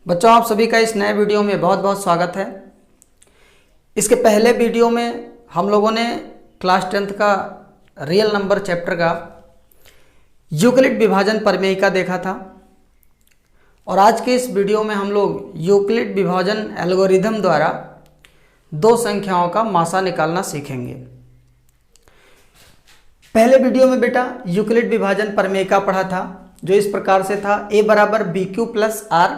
बच्चों, आप सभी का इस नए वीडियो में बहुत बहुत स्वागत है। इसके पहले वीडियो में हम लोगों ने क्लास 10th का रियल नंबर चैप्टर का यूक्लिड विभाजन प्रमेयिका देखा था और आज के इस वीडियो में हम लोग यूक्लिड विभाजन एल्गोरिथम द्वारा दो संख्याओं का मासा निकालना सीखेंगे। पहले वीडियो में बेटा यूक्लिड विभाजन प्रमेयिका पढ़ा था जो इस प्रकार से था, a बराबर बी क्यू प्लस आर,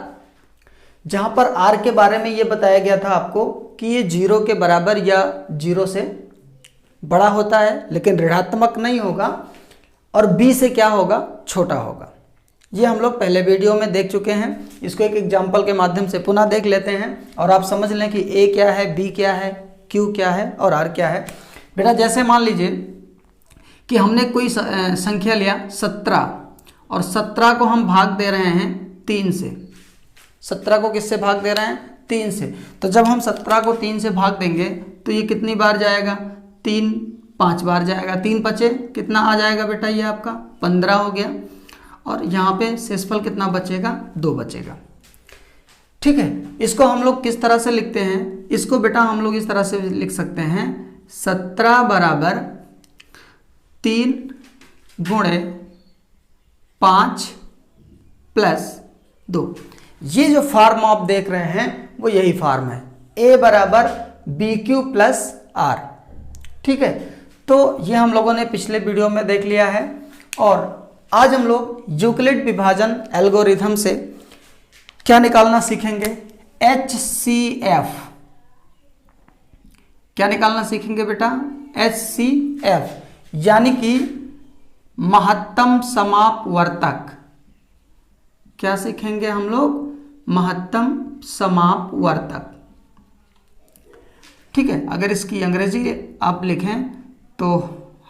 जहां पर r के बारे में ये बताया गया था आपको कि ये 0 के बराबर या 0 से बड़ा होता है लेकिन ऋणात्मक नहीं होगा और b से क्या होगा, छोटा होगा। ये हम लोग पहले वीडियो में देख चुके हैं। इसको एक एग्जाम्पल के माध्यम से पुनः देख लेते हैं और आप समझ लें कि a क्या है, b क्या है, q क्या है और r क्या है। बेटा जैसे मान लीजिए कि हमने कोई संख्या लिया 17 और 17 को हम भाग दे रहे हैं 3 से। 17 को किससे भाग दे रहे हैं, 3 से। तो जब हम 17 को 3 से भाग देंगे तो ये कितनी बार जाएगा, 3 5 बार जाएगा। 3 बचे कितना आ जाएगा बेटा, ये आपका 15 हो गया और यहाँ पे शेषफल कितना बचेगा, 2 बचेगा। ठीक है, इसको हम लोग किस तरह से लिखते हैं, इसको बेटा हम लोग इस तरह से लिख सकते हैं 17 बराबर 3 गुणे 5 प्लस 2। ये जो फॉर्म आप देख रहे हैं वो यही फॉर्म है, a बराबर बी क्यू प्लस आर। ठीक है, तो ये हम लोगों ने पिछले वीडियो में देख लिया है और आज हम लोग यूक्लिड विभाजन एल्गोरिथम से क्या निकालना सीखेंगे, HCF। क्या निकालना सीखेंगे बेटा, HCF, यानी कि महत्तम समापवर्तक। क्या सीखेंगे हम लोग, महत्तम समापवर्तक। ठीक है, अगर इसकी अंग्रेजी आप लिखें तो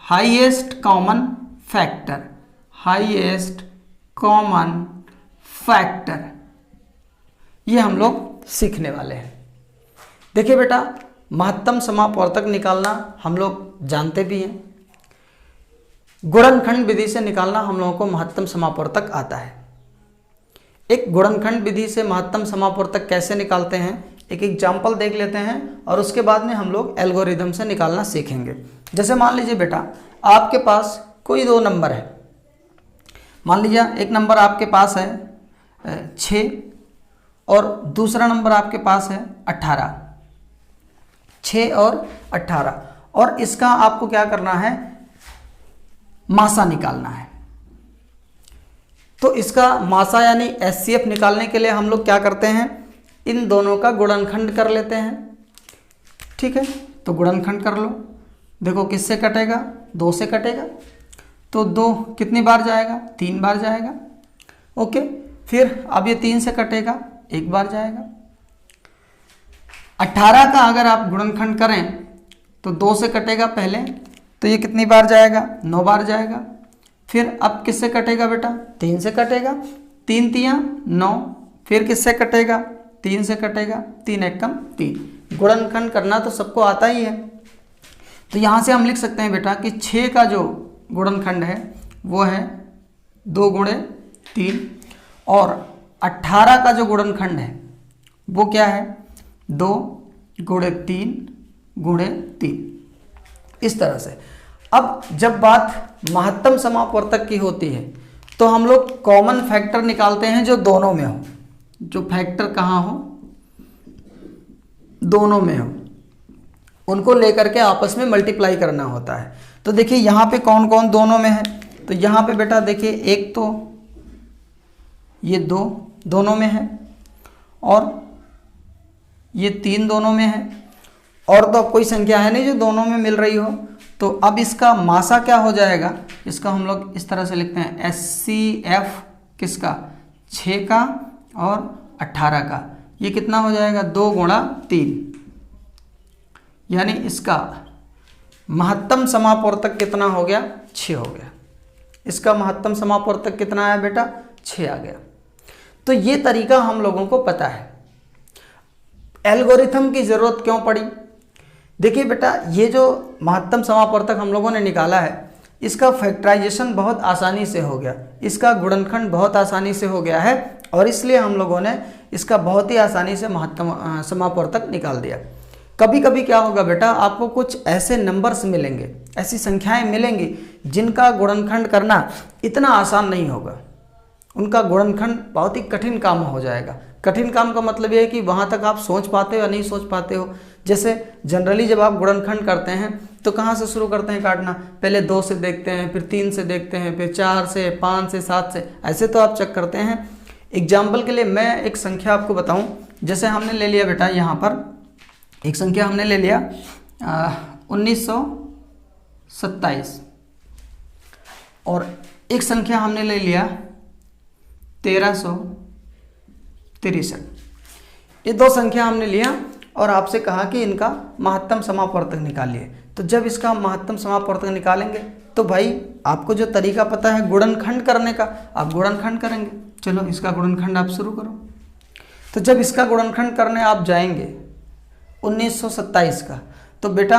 highest common factor, highest common factor, ये हम लोग सीखने वाले हैं। देखिए बेटा, महत्तम समापवर्तक निकालना हम लोग जानते भी हैं, गुणनखंड विधि से निकालना हम लोगों को महत्तम समापवर्तक आता है। एक गुणनखंड विधि से महत्तम समापवर्तक कैसे निकालते हैं, एक एग्जाम्पल देख लेते हैं और उसके बाद में हम लोग एल्गोरिथम से निकालना सीखेंगे। जैसे मान लीजिए बेटा आपके पास कोई दो नंबर है, मान लीजिए एक नंबर आपके पास है 6 और दूसरा नंबर आपके पास है 18, 6 और 18, और इसका आपको क्या करना है, मासा निकालना है। तो इसका मासा यानी HCF निकालने के लिए हम लोग क्या करते हैं, इन दोनों का गुणनखंड कर लेते हैं। ठीक है, तो गुणनखंड कर लो। देखो किससे कटेगा, 2 से कटेगा, तो 2 कितनी बार जाएगा, 3 बार जाएगा। ओके, फिर अब ये 3 से कटेगा, 1 बार जाएगा। 18 का अगर आप गुणनखंड करें तो 2 से कटेगा पहले, तो ये कितनी बार जाएगा, 9 बार जाएगा। फिर अब किससे कटेगा बेटा, 3 से कटेगा, 3 तियां 9, फिर किससे कटेगा, 3 से कटेगा, 3 एकम 3। गुणनखंड करना तो सबको आता ही है। तो यहाँ से हम लिख सकते हैं बेटा कि 6 का जो गुणनखंड है वो है 2 गुणे 3 और 18 का जो गुणनखंड है वो क्या है, 2 गुणे 3 गुणे 3। इस तरह से अब जब बात महत्तम समापवर्तक की होती है तो हम लोग कॉमन फैक्टर निकालते हैं जो दोनों में हो, जो फैक्टर कहाँ हो, दोनों में हो, उनको लेकर के आपस में मल्टीप्लाई करना होता है। तो देखिए यहाँ पे कौन कौन दोनों में है, तो यहाँ पे बेटा देखिए एक तो ये 2 दोनों में है और ये 3 दोनों में है, और तो अब कोई संख्या है नहीं जो दोनों में मिल रही हो। तो अब इसका मासा क्या हो जाएगा, इसका हम लोग इस तरह से लिखते हैं HCF किसका, 6 का और 18 का। ये कितना हो जाएगा, 2 गुणा 3, यानी इसका महत्तम समापवर्तक कितना हो गया, 6 हो गया। इसका महत्तम समापवर्तक कितना आया बेटा, 6 आ गया। तो ये तरीका हम लोगों को पता है। एल्गोरिथम की जरूरत क्यों पड़ी, देखिए बेटा ये जो महत्तम समापवर्तक हम लोगों ने निकाला है इसका फैक्टराइजेशन बहुत आसानी से हो गया, इसका गुणनखंड बहुत आसानी से हो गया है और इसलिए हम लोगों ने इसका बहुत ही आसानी से महत्तम समापवर्तक निकाल दिया। कभी कभी क्या होगा बेटा, आपको कुछ ऐसे नंबर्स मिलेंगे, ऐसी संख्याएं मिलेंगी जिनका गुणनखंड करना इतना आसान नहीं होगा, उनका गुणनखंड बहुत ही कठिन काम हो जाएगा। कठिन काम का मतलब ये है कि वहाँ तक आप सोच पाते हो या नहीं सोच पाते हो। जैसे जनरली जब आप गुणनखंड करते हैं तो कहाँ से शुरू करते हैं काटना, पहले 2 से देखते हैं, फिर 3 से देखते हैं, फिर 4 से, 5 से, 7 से, ऐसे तो आप चेक करते हैं। एग्जाम्पल के लिए मैं एक संख्या आपको बताऊं, जैसे हमने ले लिया बेटा यहाँ पर एक संख्या हमने ले लिया 1927 और एक संख्या हमने ले लिया 1363। ये दो संख्या हमने लिया और आपसे कहा कि इनका महत्तम समापवर्तक निकालिए। तो जब इसका महत्तम समापवर्तक निकालेंगे तो भाई आपको जो तरीका पता है गुणनखंड करने का, आप गुणनखंड करेंगे। चलो इसका गुणनखंड आप शुरू करो। तो जब इसका गुणनखंड करने आप जाएंगे 1927 का, तो बेटा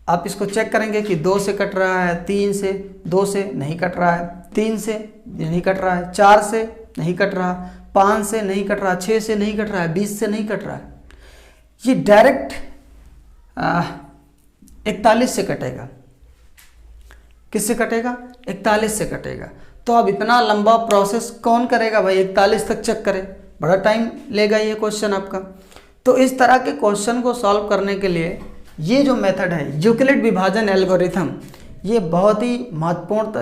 आप इसको चेक करेंगे कि 2 से कट रहा है, 3 से, 2 से नहीं कट रहा है, 3 से नहीं कट रहा है, 4 से नहीं कट रहा, 5 से नहीं कट रहा, 6 से नहीं कट रहा है, 20 से नहीं कट रहा है। ये डायरेक्ट 41 से कटेगा। किससे कटेगा? 41 से कटेगा। तो अब इतना लंबा प्रोसेस कौन करेगा भाई, 41 तक चेक करे, बड़ा टाइम लेगा ये क्वेश्चन आपका। तो इस तरह के क्वेश्चन को सॉल्व करने के लिए ये जो मेथड है यूक्लिड विभाजन एल्गोरिथम, ये बहुत ही महत्वपूर्ण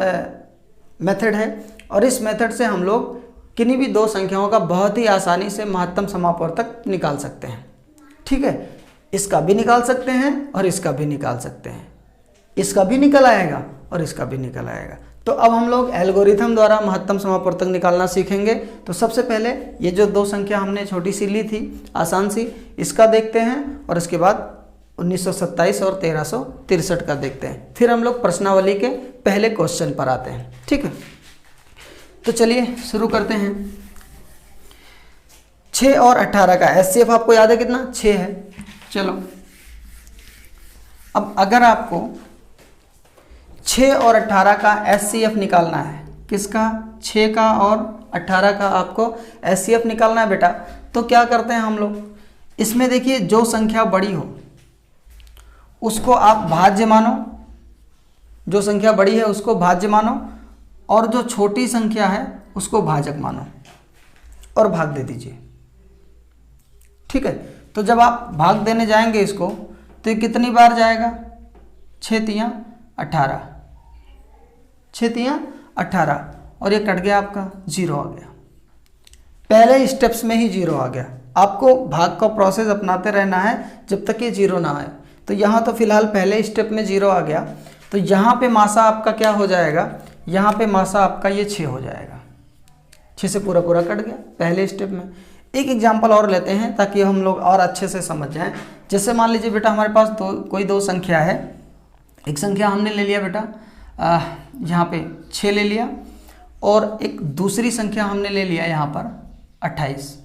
मेथड है और इस मेथड से हम लोग किन्हीं भी दो संख्याओं का बहुत ही आसानी से महत्तम समापवर्तक निकाल सकते हैं। ठीक है, इसका भी निकाल सकते हैं और इसका भी निकाल सकते हैं, इसका भी निकल आएगा और इसका भी निकल आएगा। तो अब हम लोग एल्गोरिथम द्वारा महत्तम समापवर्तक निकालना सीखेंगे। तो सबसे पहले ये जो दो संख्या हमने छोटी सी ली थी आसान सी, इसका देखते हैं और इसके बाद 1927 और 1363 का देखते हैं। फिर हम लोग प्रश्नावली के पहले क्वेश्चन पर आते हैं। ठीक है, तो चलिए शुरू करते हैं। 6 और 18 का एचसीएफ आपको याद है कितना? 6 है। चलो अब अगर आपको 6 और 18 का एचसीएफ निकालना है, किसका? 6 का और 18 का आपको एचसीएफ निकालना है बेटा। तो क्या करते हैं हम लोग, इसमें देखिए जो संख्या बड़ी हो उसको आप भाज्य मानो, जो संख्या बड़ी है उसको भाज्य मानो और जो छोटी संख्या है उसको भाजक मानो और भाग दे दीजिए। ठीक है, तो जब आप भाग देने जाएंगे इसको तो ये कितनी बार जाएगा? 6 तियां 18, 6 तियां 18 और ये कट गया आपका, 0 आ गया। पहले स्टेप्स में ही 0 आ गया। आपको भाग का प्रोसेस अपनाते रहना है जब तक ये 0 ना आए। तो यहाँ तो फिलहाल पहले स्टेप में 0 आ गया, तो यहाँ पे मासा आपका क्या हो जाएगा? यहाँ पे मासा आपका ये 6 हो जाएगा। 6 से पूरा पूरा कट गया पहले स्टेप में। एक एग्जाम्पल और लेते हैं ताकि हम लोग और अच्छे से समझ जाएं। जैसे मान लीजिए बेटा हमारे पास कोई दो संख्या है। एक संख्या हमने ले लिया बेटा यहाँ पे 6 ले लिया और एक दूसरी संख्या हमने ले लिया यहाँ पर 28।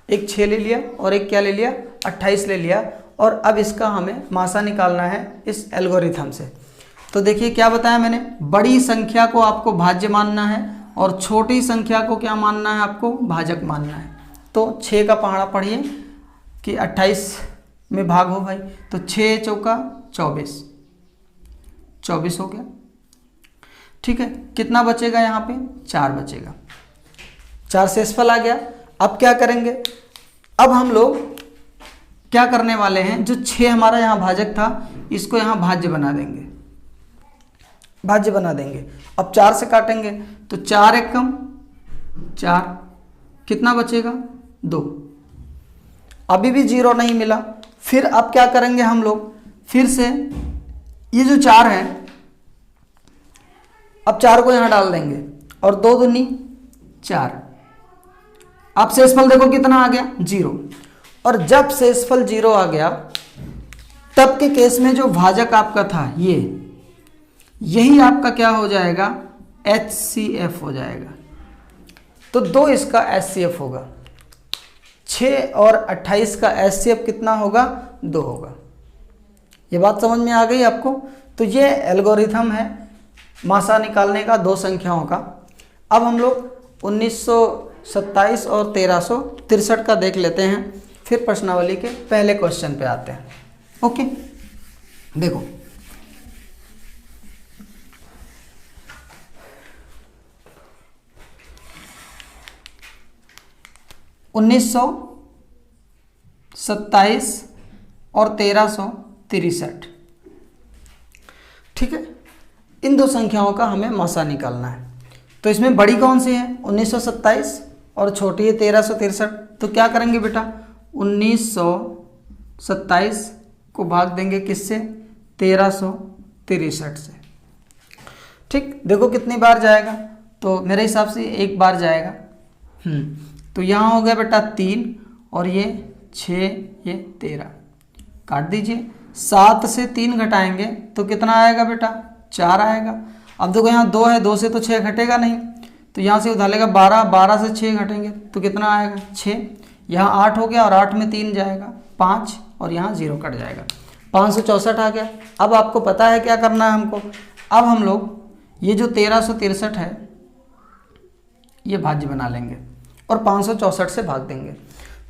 एक 6 ले लिया और एक क्या ले लिया? 28 ले लिया। और अब इसका हमें मासा निकालना है इस एल्गोरिथम से। तो देखिए क्या बताया मैंने, बड़ी संख्या को आपको भाज्य मानना है और छोटी संख्या को क्या मानना है? आपको भाजक मानना है। तो 6 का पहाड़ा पढ़िए कि 28 में भाग हो भाई, तो 6 चौका 24, 24 हो गया। ठीक है, कितना बचेगा यहाँ पे? 4 बचेगा। 4 शेषफल आ गया। अब क्या करेंगे? अब हम लोग क्या करने वाले हैं, जो 6 हमारा यहाँ भाजक था इसको यहाँ भाज्य बना देंगे, भाज्य बना देंगे। अब 4 से काटेंगे तो 4 एकम 4, कितना बचेगा? 2। अभी भी 0 नहीं मिला। फिर अब क्या करेंगे हम लोग, फिर से ये जो 4 है, अब 4 को यहाँ डाल देंगे और 2 दूनी 4। अब शेषफल देखो कितना आ गया? 0। और जब शेषफल 0 आ गया तब के केस में जो भाजक आपका था यही आपका क्या हो जाएगा? HCF हो जाएगा। तो 2 इसका HCF होगा। 6 और 28 का HCF कितना होगा? 2 होगा। ये बात समझ में आ गई आपको? तो ये एल्गोरिथम है मासा निकालने का दो संख्याओं का। अब हम लोग 1927 और 1363 का देख लेते हैं, फिर प्रश्नावली के पहले क्वेश्चन पे आते हैं। ओके, देखो 1927 और 1363, ठीक है, इन दो संख्याओं का हमें मासा निकालना है। तो इसमें बड़ी कौन सी है? 1927 और छोटी है 1363। तो क्या करेंगे बेटा, 1927 को भाग देंगे किससे? 1363 से। ठीक, देखो कितनी बार जाएगा, तो मेरे हिसाब से एक बार जाएगा। तो यहाँ हो गया बेटा 3 और ये 6, ये 13, काट दीजिए। 7 से 3 घटाएंगे तो कितना आएगा बेटा? 4 आएगा। अब देखो यहाँ 2 है, 2 से तो 6 घटेगा नहीं, तो यहाँ से उधार लेगा 12, 12 से 6 घटेंगे तो कितना आएगा? 6। यहाँ 8 हो गया और 8 में 3 जाएगा 5, और यहाँ 0 कट जाएगा, 564 आ गया। अब आपको पता है क्या करना है हमको। अब हम लोग ये जो 1363 है ये भाज्य बना लेंगे और 564 से भाग देंगे।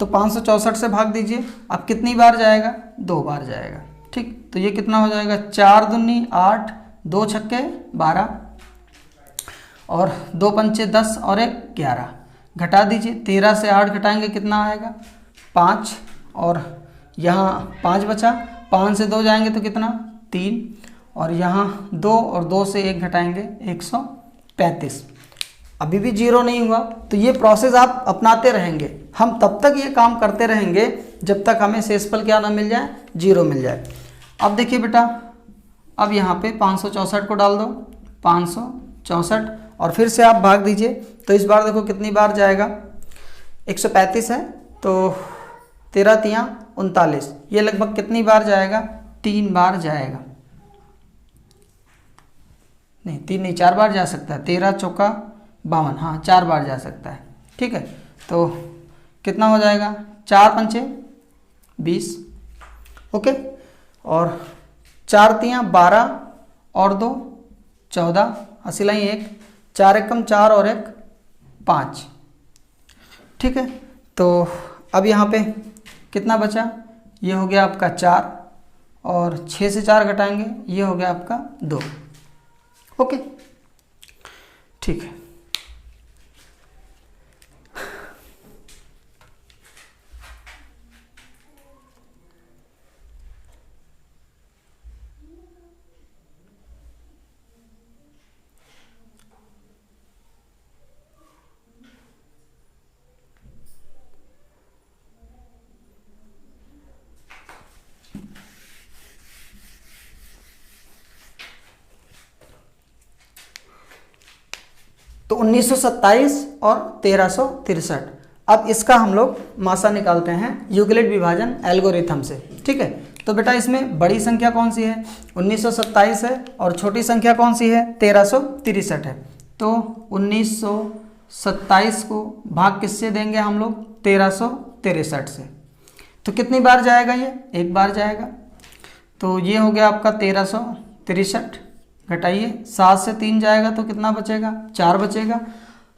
तो 564 से भाग दीजिए। अब कितनी बार जाएगा? 2 बार जाएगा। ठीक, तो ये कितना हो जाएगा? 4 दूनी 8, 2 छक्के 12 और 2 पंचे 10 और 1 11, घटा दीजिए। 13 से 8 घटाएंगे कितना आएगा? 5, और यहाँ 5 बचा, 5 से 2 जाएंगे तो कितना? 3, और यहाँ 2 और 2 से 1 घटाएंगे 135। अभी भी 0 नहीं हुआ, तो ये प्रोसेस आप अपनाते रहेंगे। हम तब तक ये काम करते रहेंगे जब तक हमें शेषफल क्या ना मिल जाए? 0 मिल जाए। अब देखिए बेटा, अब यहाँ पे 564 को डाल दो, 564, और फिर से आप भाग दीजिए। तो इस बार देखो कितनी बार जाएगा? 135 है तो 13 तियाँ 39, ये लगभग कितनी बार जाएगा? 3 बार जाएगा। नहीं 3 नहीं, 4 बार जा सकता है। 13 चौका 52, हाँ 4 बार जा सकता है। ठीक है, तो कितना हो जाएगा? 4 पंचे 20, ओके, और 4 तियाँ 12 और 2 14, अस्सी लाई 1, 4 एकम 4 और 1 5। ठीक है, तो अब यहाँ पे कितना बचा? ये हो गया आपका 4, और 6 से 4 घटाएंगे, ये हो गया आपका 2। ओके, ठीक है। तो 1927 और 1363, अब इसका हम लोग मासा निकालते हैं यूक्लिड विभाजन एल्गोरिथम से। ठीक है, तो बेटा इसमें बड़ी संख्या कौन सी है? 1927 है, और छोटी संख्या कौन सी है? 1363 है। तो 1927 को भाग किससे देंगे हम लोग? 1363 से। तो कितनी बार जाएगा ये? एक बार जाएगा। तो ये हो गया आपका 1363, घटाइए, 7 से 3 जाएगा तो कितना बचेगा? 4 बचेगा।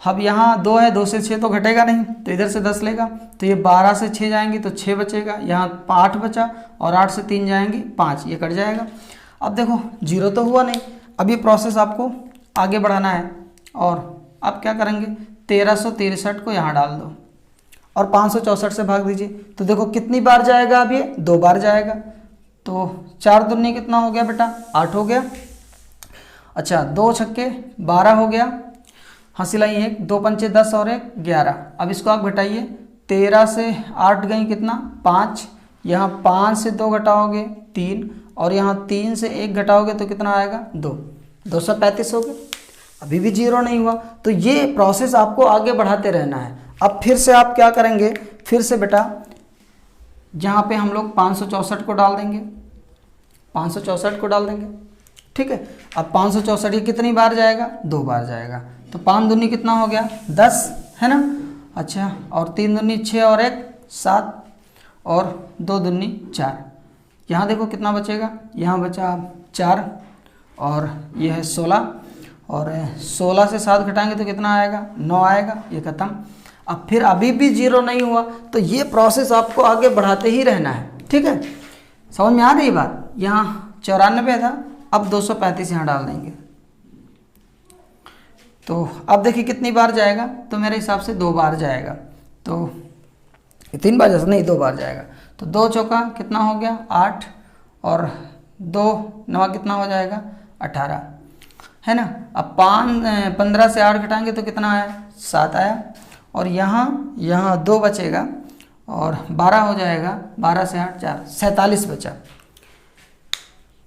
अब यहाँ 2 है, 2 से 6 तो घटेगा नहीं, तो इधर से 10 लेगा, तो ये 12 से 6 जाएंगे तो 6 बचेगा। यहाँ 8 बचा, और 8 से 3 जाएंगे 5, ये कट जाएगा। अब देखो 0 तो हुआ नहीं, अब ये प्रोसेस आपको आगे बढ़ाना है। और अब क्या करेंगे? 1363 को यहाँ डाल दो और 564 से भाग दीजिए। तो देखो कितनी बार जाएगा? अब ये 2 बार जाएगा। तो 4 दूनी कितना हो गया बेटा? 8 हो गया। अच्छा, 2 छक्के 12 हो गया, हंसी लाई 1, 2 पंचे 10 और 1 11। अब इसको आप घटाइए, 13 से 8 गई कितना? 5, यहाँ 5 से 2 घटाओगे 3, और यहाँ 3 से 1 घटाओगे तो कितना आएगा? 2, 235 हो गया। अभी भी 0 नहीं हुआ, तो ये प्रोसेस आपको आगे बढ़ाते रहना है। अब फिर से आप क्या करेंगे? फिर से बेटा जहाँ पे हम लोग 564 को डाल देंगे, 564 को डाल देंगे। ठीक है, अब 564 ये कितनी बार जाएगा? 2 बार जाएगा। तो 5 दूनी कितना हो गया? 10, है ना? अच्छा, और 3 दूनी 6 और 1 7, और 2 दूनी 4। यहाँ देखो कितना बचेगा? यहाँ बचा 4, और ये है 16। और 16 से 7 घटाएंगे तो कितना आएगा, 9 आएगा, ये खत्म। अब फिर अभी भी 0 नहीं हुआ तो ये प्रोसेस आपको आगे बढ़ाते ही रहना है, ठीक है। समझ में आ रही बात। यहाँ 94 था, अब 235 यहाँ डाल देंगे तो अब देखिए कितनी बार जाएगा, तो मेरे हिसाब से 2 बार जाएगा, तो 3 बार जैसे नहीं 2 बार जाएगा। तो 2 चौका कितना हो गया 8 और 2 9 कितना हो जाएगा 18, है ना। अब 15 से 8 घटाएंगे तो कितना आया 7 आया, और यहाँ 2 बचेगा और 12 हो जाएगा, 12 से 8 4 47 बचा।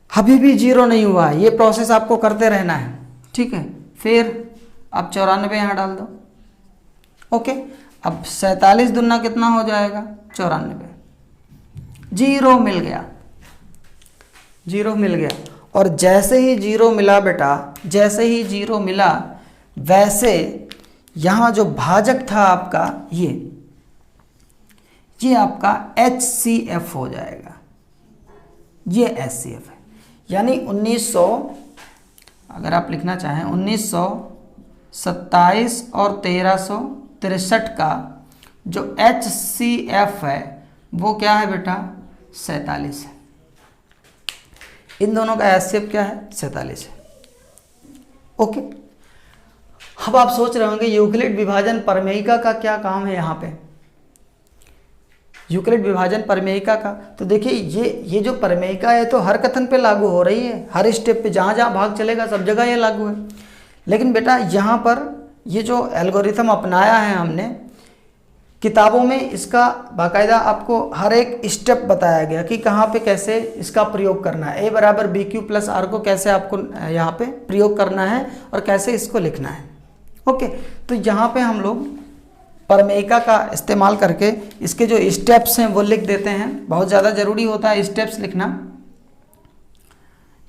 अभी भी 0 नहीं हुआ, ये प्रोसेस आपको करते रहना है, ठीक है। फिर अब 94 यहाँ डाल दो, ओके। अब 47 दूना कितना हो जाएगा 94, 0 मिल गया, 0 मिल गया। और जैसे ही 0 मिला बेटा, जैसे ही 0 मिला वैसे यहाँ जो भाजक था आपका ये आपका HCF हो जाएगा, ये HCF है। यानी 1900, अगर आप लिखना चाहें 1927 और 1363 का जो HCF है वो क्या है बेटा 47 है। इन दोनों का HCF क्या है 47 है, ओके। अब आप सोच रहे होंगे यूक्लिड विभाजन प्रमेयिका का क्या काम है यहाँ पे, यूक्लिड विभाजन प्रमेयिका का। तो देखिए ये जो प्रमेयिका है तो हर कथन पे लागू हो रही है, हर स्टेप पे जहाँ जहाँ भाग चलेगा सब जगह ये लागू है। लेकिन बेटा यहाँ पर ये जो एल्गोरिथम अपनाया है हमने, किताबों में इसका बाकायदा आपको हर एक स्टेप बताया गया कि कहाँ पे कैसे इसका प्रयोग करना है। A बराबर BQ प्लस R को कैसे आपको यहाँ पे प्रयोग करना है और कैसे इसको लिखना है, ओके। तो यहाँ पे हम लोग प्रमेयिका का इस्तेमाल करके इसके जो स्टेप्स हैं वो लिख देते हैं। बहुत ज़्यादा ज़रूरी होता है स्टेप्स लिखना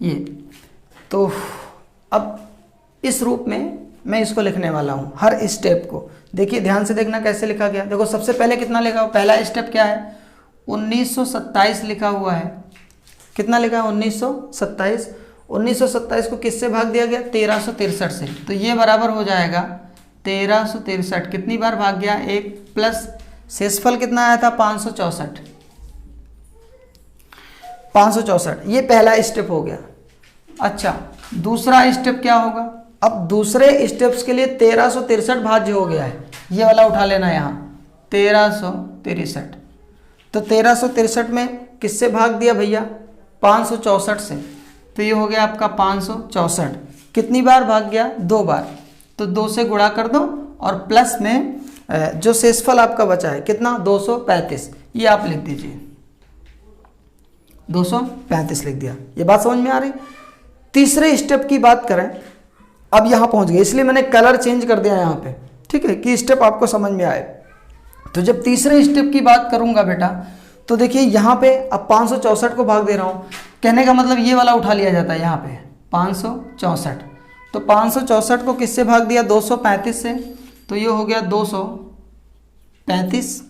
ये। तो अब इस रूप में मैं इसको लिखने वाला हूँ, हर स्टेप को। देखिए ध्यान से देखना कैसे लिखा गया। देखो सबसे पहले कितना लिखा, पहला स्टेप क्या है 1927 लिखा हुआ है। कितना लिखा है 1927। 1927 को किससे भाग दिया गया 1363 से, तो ये बराबर हो जाएगा 1363। कितनी बार भाग गया 1 प्लस शेषफल कितना आया था 564। 564 ये पहला स्टेप हो गया। अच्छा दूसरा स्टेप क्या होगा, अब दूसरे स्टेप्स के लिए 1363 भाज्य हो गया है, ये वाला उठा लेना यहाँ 1363। तो 1363 में किससे भाग दिया भैया 564 से, तो ये हो गया आपका 564। कितनी बार भाग गया 2 बार, तो 2 से गुणा कर दो और प्लस में जो शेषफल आपका बचा है कितना 235, ये आप लिख दीजिए 235 लिख दिया। ये बात समझ में आ रही। तीसरे स्टेप की बात करें, अब यहाँ पहुँच गए इसलिए मैंने कलर चेंज कर दिया यहाँ पे, ठीक है, कि स्टेप आपको समझ में आए। तो जब तीसरे स्टेप की बात करूँगा बेटा, तो देखिए यहाँ पे अब 564 को भाग दे रहा हूँ, कहने का मतलब ये वाला उठा लिया जाता है यहाँ पे 564। तो 564 को किससे भाग दिया 235 से, तो ये हो गया 235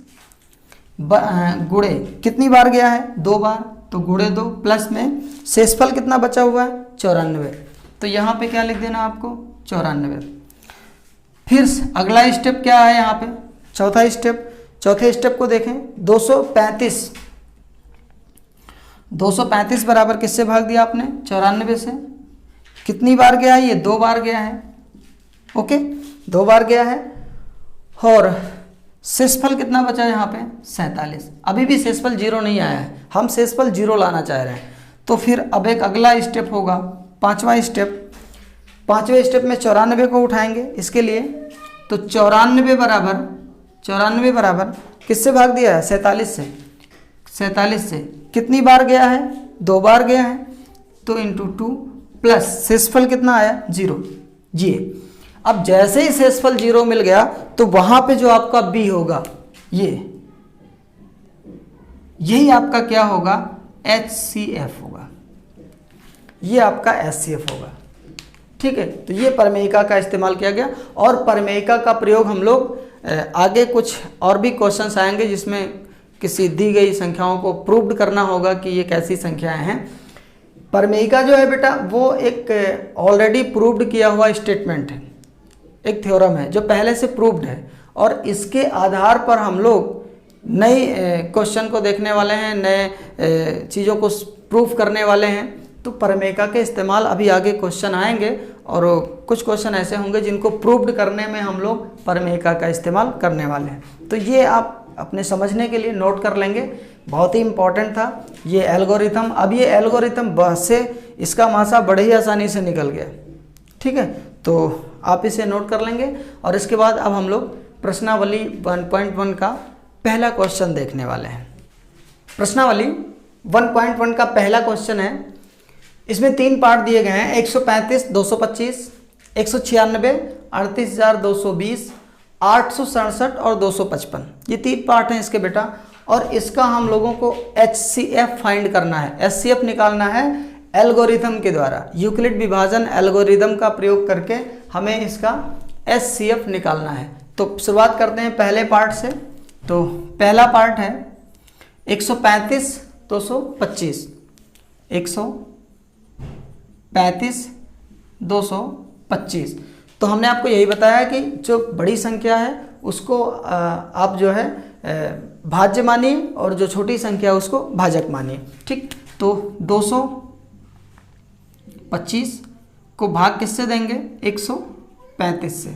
गुणे कितनी बार गया है 2 बार, तो गुणे 2 प्लस में शेषफल कितना बचा हुआ है 94। तो यहाँ पे क्या लिख देना आपको 94। फिर अगला स्टेप क्या है यहाँ पे चौथा स्टेप। चौथे स्टेप को देखें 235 बराबर किससे भाग दिया आपने 94 से। कितनी बार गया है ये 2 बार गया है, ओके 2 बार गया है। और शेषफल कितना बचा है यहाँ पे 47। अभी भी शेषफल 0 नहीं आया है, हम शेषफल 0 लाना चाह रहे हैं। तो फिर अब एक अगला स्टेप होगा पांचवा स्टेप। पांचवें स्टेप में 94 को उठाएंगे इसके लिए, तो 94 बराबर किससे भाग दिया है 47 से। 47 से कितनी बार गया है 2 बार गया है, तो इंटू 2 प्लस शेषफल कितना आया 0 जी। अब जैसे ही शेषफल 0 मिल गया तो वहां पे जो आपका b होगा यही आपका क्या होगा HCF होगा, ये आपका HCF होगा, ठीक है। तो ये प्रमेयिका का इस्तेमाल किया गया। और प्रमेयिका का प्रयोग हम लोग आगे कुछ और भी क्वेश्चंस आएंगे जिसमें किसी दी गई संख्याओं को प्रूव्ड करना होगा कि ये कैसी संख्याएं हैं। परमेयिका जो है बेटा वो एक ऑलरेडी प्रूव्ड किया हुआ स्टेटमेंट है, एक थ्योरम है जो पहले से प्रूव्ड है, और इसके आधार पर हम लोग नए क्वेश्चन को देखने वाले हैं, नए चीज़ों को प्रूफ करने वाले हैं। तो परमेयिका के इस्तेमाल अभी आगे क्वेश्चन आएंगे, और कुछ क्वेश्चन ऐसे होंगे जिनको प्रूव्ड करने में हम लोग परमेयिका का इस्तेमाल करने वाले हैं। तो ये आप अपने समझने के लिए नोट कर लेंगे, बहुत ही इम्पॉर्टेंट था ये एल्गोरिथम। अब ये एल्गोरिथम बस से इसका मासा बड़े ही आसानी से निकल गया, ठीक है, तो आप इसे नोट कर लेंगे। और इसके बाद अब हम लोग प्रश्नावली 1.1 का पहला क्वेश्चन देखने वाले हैं। प्रश्नावली 1.1 का पहला क्वेश्चन है, इसमें 3 पार्ट दिए गए हैं, 135, 225, 196, 38,220, 867 और 255, ये 3 पार्ट हैं इसके बेटा। और इसका हम लोगों को HCF फाइंड करना है, HCF निकालना है एल्गोरिथम के द्वारा, यूक्लिड विभाजन एल्गोरिथम का प्रयोग करके हमें इसका HCF निकालना है। तो शुरुआत करते हैं पहले पार्ट से। तो पहला पार्ट है 135, 225, 135, 225। तो हमने आपको यही बताया कि जो बड़ी संख्या है उसको आप जो है भाज्य मानिए, और जो छोटी संख्या है उसको भाजक मानिए, ठीक। तो 225 को भाग किससे देंगे? 135 से,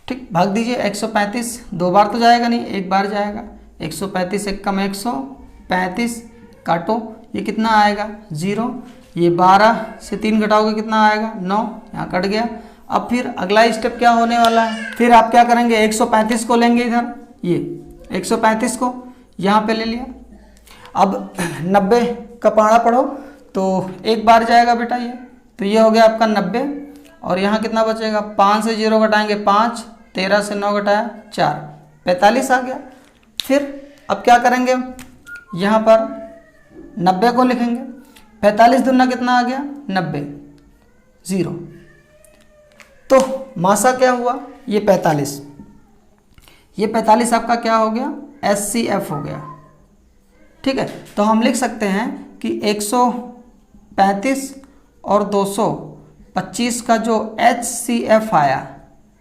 ठीक। भाग दीजिए, 135 2 बार तो जाएगा नहीं, 1 बार जाएगा। 135 एक कम 135, काटो, ये कितना आएगा? 0। ये 12 से 3 घटाओगे कितना आएगा? 9, यहाँ कट गया। अब फिर अगला स्टेप क्या होने वाला है? फिर आप क्या करेंगे? 135 को लेंगे इधर, ये 135 को यहाँ पे ले लिया। अब 90 का पहाड़ा पढ़ो तो 1 बार जाएगा बेटा ये, तो ये हो गया आपका 90। और यहाँ कितना बचेगा? 5 से 0 घटाएंगे 5, 13 से 9 घटाया 4, 45 आ गया। फिर अब क्या करेंगे? यहाँ पर 90 को लिखेंगे, 45 दूना कितना आ गया? 90, 0। तो मासा क्या हुआ? ये 45, ये 45 आपका क्या हो गया? HCF हो गया, ठीक है। तो हम लिख सकते हैं कि 135 और 225 का जो HCF आया,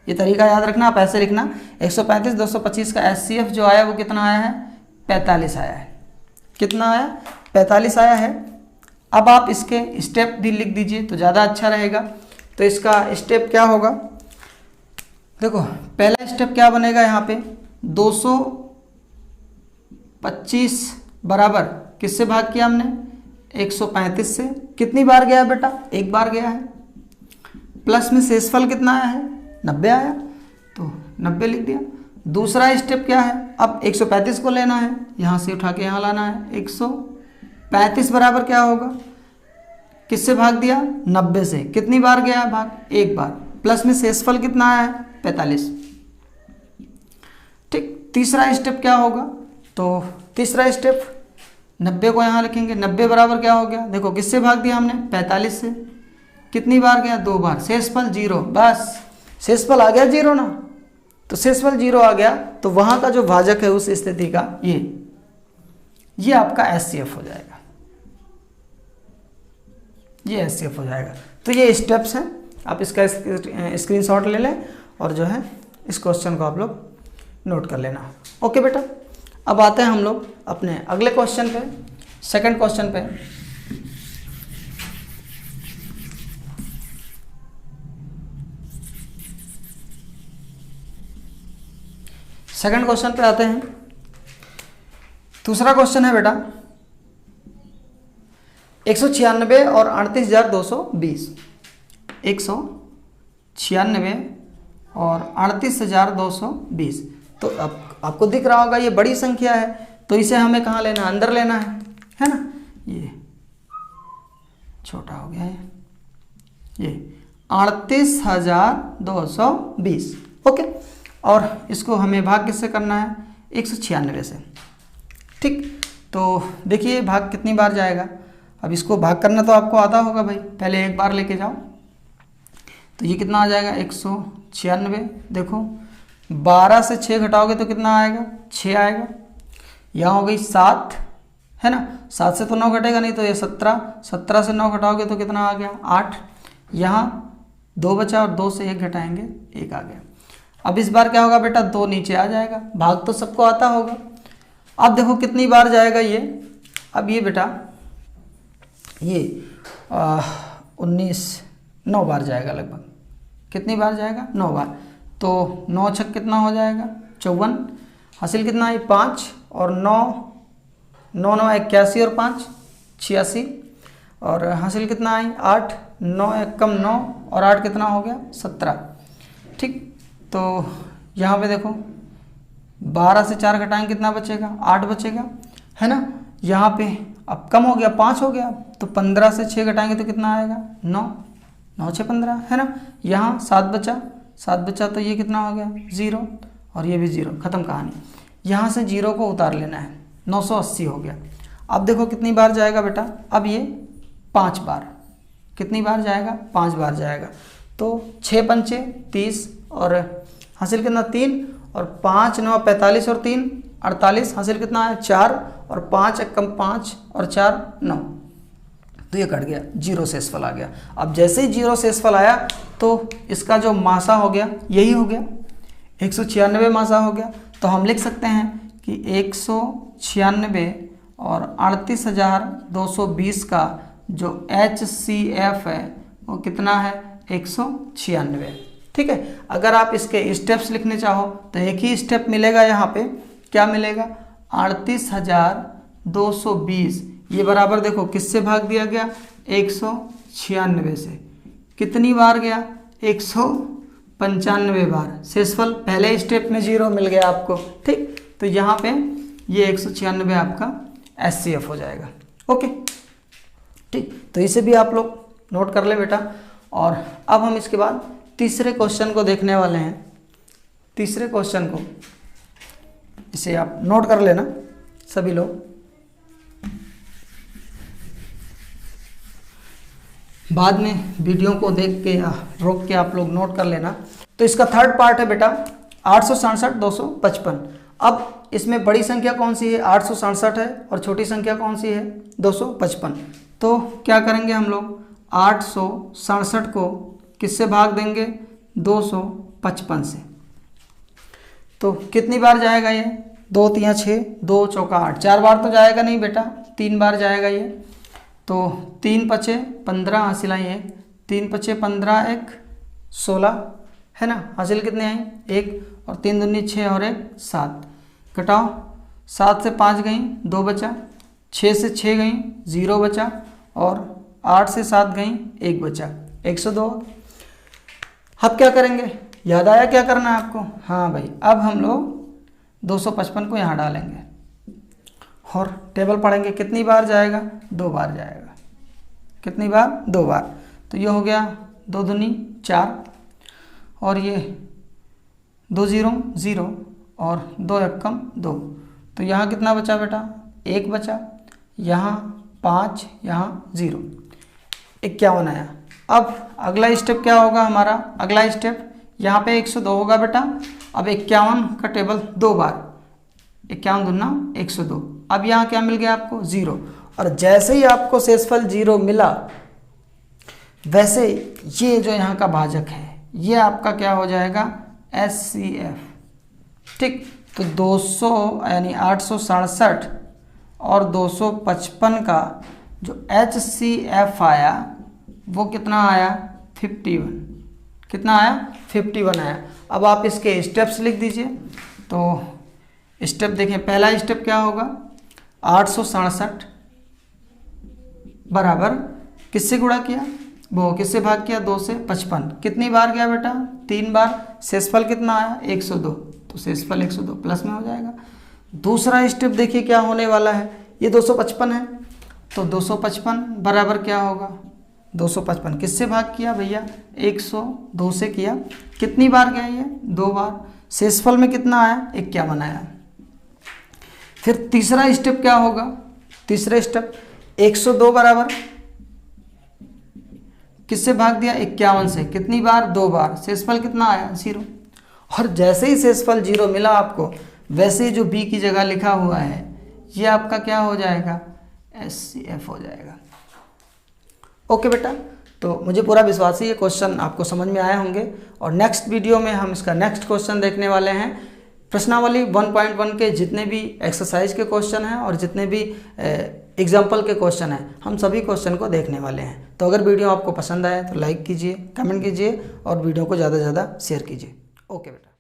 ये तरीका याद रखना, आप ऐसे लिखना, 135 225 का HCF जो आया वो कितना आया है? 45 आया है। कितना आया? 45 आया है। अब आप इसके स्टेप भी लिख दीजिए तो ज़्यादा अच्छा रहेगा। तो इसका स्टेप क्या होगा? देखो, पहला स्टेप क्या बनेगा यहाँ पे? 225 बराबर किससे भाग किया हमने? 135 से। कितनी बार गया बेटा? 1 बार गया है। प्लस में शेषफल कितना आया है? 90 आया, तो 90 लिख दिया। दूसरा स्टेप क्या है? अब 135 को लेना है, यहाँ से उठा के यहाँ लाना है। 135 बराबर क्या होगा? किससे भाग दिया? 90 से। कितनी बार गया भाग? 1 बार। प्लस में शेषफल कितना आया है? 45, ठीक। तीसरा स्टेप क्या होगा? तो तीसरा स्टेप 90 को यहाँ लिखेंगे, 90 बराबर क्या हो गया? देखो किससे भाग दिया हमने? 45 से। कितनी बार गया? 2 बार। शेषफल 0, बस शेषफल आ गया 0 ना, तो शेषफल 0 आ गया, तो वहाँ का जो भाजक है उस स्थिति का ये आपका HCF हो जाएगा, ये HCF हो जाएगा। तो ये स्टेप्स हैं, आप इसका स्क्रीनशॉट ले लें और जो है इस क्वेश्चन को आप लोग नोट कर लेना। ओके बेटा, अब आते हैं हम लोग अपने अगले क्वेश्चन पे, सेकंड क्वेश्चन पे। सेकंड क्वेश्चन पे आते हैं। दूसरा क्वेश्चन है बेटा 196 और 38,220। 196 और 38,220। तो अब आपको दिख रहा होगा ये बड़ी संख्या है, तो इसे हमें कहाँ लेना? अंदर लेना है ना। ये छोटा हो गया है, ये 38,220। ओके, और इसको हमें भाग किससे करना है? 196 से, ठीक। तो देखिए भाग कितनी बार जाएगा? अब इसको भाग करना तो आपको आता होगा भाई, पहले 1 बार लेके जाओ, तो ये कितना आ जाएगा? 196। देखो 12 से 6 घटाओगे तो कितना आएगा? 6 आएगा। यहाँ हो गई 7, है ना। 7 से तो 9 घटेगा नहीं, तो ये 17, 17 से 9 घटाओगे तो कितना आ गया 8, यहाँ 2 बचा और 2 से 1 घटाएंगे 1 आ गया। अब इस बार क्या होगा बेटा, 2 नीचे आ जाएगा, भाग तो सबको आता होगा। अब देखो कितनी बार जाएगा ये, अब ये बेटा ये 19 9 बार जाएगा लगभग। कितनी बार जाएगा, 9 बार। तो 9 छक कितना हो जाएगा 54, हासिल कितना है 5 और 9 9 9 81 और 5 86, और हासिल कितना आई 8, 9 1 कम 9 और 8 कितना हो गया 17। ठीक, तो यहाँ पे देखो 12 से 4 घटाएंगे कितना बचेगा 8 बचेगा, है ना। यहाँ पे अब कम हो गया 5 हो गया, तो 15 से 6 घटाएंगे तो कितना आएगा 9, 9 6 15, है ना। यहाँ 7 बचा तो ये कितना हो गया 0 और ये भी 0, खत्म कहानी। यहाँ से 0 को उतार लेना है, 980 हो गया। अब देखो कितनी बार जाएगा बेटा, अब ये 5 बार, कितनी बार जाएगा 5 बार जाएगा। तो 6 पंचे 30 और हासिल कितना 3 और 5 9 45 और 3 48, हासिल कितना है 4 और 5 1 कम 5 और 4 9, तो ये कट गया, 0 शेषफल आ गया। अब जैसे ही 0 शेषफल आया तो इसका जो मासा हो गया यही हो गया, 196 मासा हो गया। तो हम लिख सकते हैं कि 196 और 38,220 का जो HCF है वो कितना है 196। ठीक है, अगर आप इसके स्टेप्स लिखने चाहो तो एक ही स्टेप मिलेगा, यहाँ पे क्या मिलेगा 38,220, ये बराबर देखो किससे भाग दिया गया 196 से, कितनी बार गया 195 बार। शेषफल पहले स्टेप में 0 मिल गया आपको। ठीक, तो यहाँ पे ये 196 आपका HCF हो जाएगा। ओके, ठीक, तो इसे भी आप लोग नोट कर ले बेटा। और अब हम इसके बाद तीसरे क्वेश्चन को देखने वाले हैं। तीसरे क्वेश्चन को इसे आप नोट कर लेना सभी लोग, बाद में वीडियो को देख के या रोक के आप लोग नोट कर लेना। तो इसका थर्ड पार्ट है बेटा 867 255। अब इसमें बड़ी संख्या कौन सी है 867 है और छोटी संख्या कौन सी है 255। तो क्या करेंगे हम लोग 867 को किससे भाग देंगे 255 से। तो कितनी बार जाएगा ये 2 3 6 2 चौका 8, 4 बार तो जाएगा नहीं बेटा, 3 बार जाएगा ये। तो 3 पचे 15 हासिल आई 1, 3 पचे 15 1 16, है ना। हासिल कितने आई 1 और 3 दूनी 6 और 1 7, घटाओ 7 से 5 गई 2 बचा, 6 से 6 गई 0 बचा और 8 से 7 गई 1 बचा, 102। अब क्या करेंगे, याद आया क्या करना है आपको, हाँ भाई अब हम लोग 255 को यहाँ डालेंगे और टेबल पढ़ेंगे कितनी बार जाएगा 2 बार जाएगा। कितनी बार 2 बार, तो ये हो गया 2 दूनी 4 और ये 2 0 0 और 2 एकम 2, तो यहाँ कितना बचा बेटा 1 बचा, यहाँ 5, यहाँ 0, 51 आया। अब अगला स्टेप क्या होगा हमारा, अगला स्टेप यहाँ पे 102 होगा बेटा। अब 51 का टेबल 2 बार, 51 दूना 102। अब यहाँ क्या मिल गया आपको 0, और जैसे ही आपको शेषफल 0 मिला वैसे ये जो यहाँ का भाजक है ये आपका क्या हो जाएगा HCF। ठीक, तो 200 यानी 867 और 255 का जो HCF आया वो कितना आया 51, कितना आया 51 आया। अब आप इसके स्टेप्स लिख दीजिए। तो स्टेप देखें, पहला स्टेप क्या होगा 867 बराबर किससे गुणा किया, वो किससे भाग किया 2 से 55, कितनी बार गया बेटा 3 बार, शेषफल कितना आया 102, तो शेषफल 102 प्लस में हो जाएगा। दूसरा स्टेप देखिए क्या होने वाला है, ये 255 है तो 255 बराबर क्या होगा 255 किससे भाग किया भैया 102 से किया, कितनी बार गया ये 2 बार, शेषफल में कितना आया 51 आया। फिर तीसरा स्टेप क्या होगा, तीसरा स्टेप 102 बराबर किससे भाग दिया 51 से, कितनी बार 2 बार, शेषफल कितना आया 0। और जैसे ही शेषफल 0 मिला आपको वैसे ही जो b की जगह लिखा हुआ है ये आपका क्या हो जाएगा HCF हो जाएगा। ओके बेटा, तो मुझे पूरा विश्वास है ये क्वेश्चन आपको समझ में आए होंगे। और नेक्स्ट वीडियो में हम इसका नेक्स्ट क्वेश्चन देखने वाले हैं। प्रश्नावली 1.1 के जितने भी एक्सरसाइज के क्वेश्चन हैं और जितने भी एग्जाम्पल के क्वेश्चन हैं, हम सभी क्वेश्चन को देखने वाले हैं। तो अगर वीडियो आपको पसंद आए तो लाइक कीजिए, कमेंट कीजिए और वीडियो को ज़्यादा से ज़्यादा शेयर कीजिए। ओके बेटा।